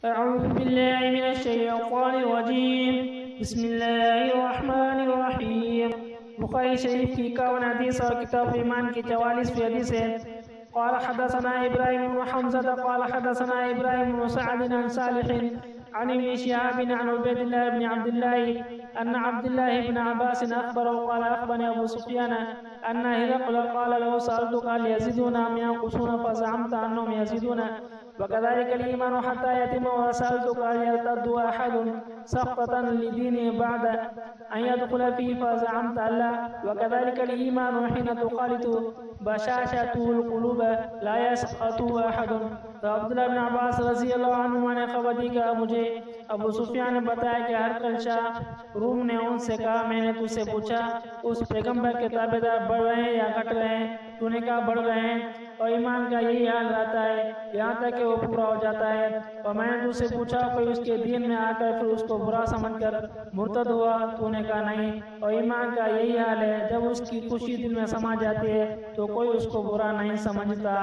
أعوذ بالله من الشيطان الرجيم. بسم الله الرحمن الرحيم. बुखारी शरीफ की 51 हदीस और किताब ईमान की 44वीं हदीस है। قال حدثنا إبراهيم بن حمزة قال حدثنا إبراهيم بن سعد عن صالح عن ابن شهاب عن عبيد الله بن عبد الله أن عبد الله بن عباس أخبره قال أخبرني أبو سفيان أن هرقل قال له سألتك هل يزيدون أم ينقصون فزعمت أنهم يزيدون وكذلك الإيمان حتى يتم وسألتك هل يرتد أحد سقطة لدينه بعد أن يدخل فيه فزعمت ألا وكذلك الإيمان حين تخالط بشاشته القلوب لا يسقط أحد। तो अब्दुल्लाह बिन अब्बास रजी अल्लाह अन्हुमा ने खबर दी कि मुझे अबू सुफियान ने बताया कि हरकल शाह रूम ने उनसे कहा मैंने तुझसे पूछा उस पैगंबर के ताबेदार बढ़ रहे हैं या घट रहे हैं? तूने कहा बढ़ रहे हैं और ईमान का यही हाल रहता है यहाँ तक कि वो पूरा हो जाता है। और मैंने तुझसे पूछा कोई उसके दीन में आकर फिर उसको बुरा समझकर मुर्तद हुआ? तूने कहा नहीं। और ईमान का यही हाल है जब उसकी खुशी दिल में समा जाती है तो कोई उसको बुरा नहीं समझता।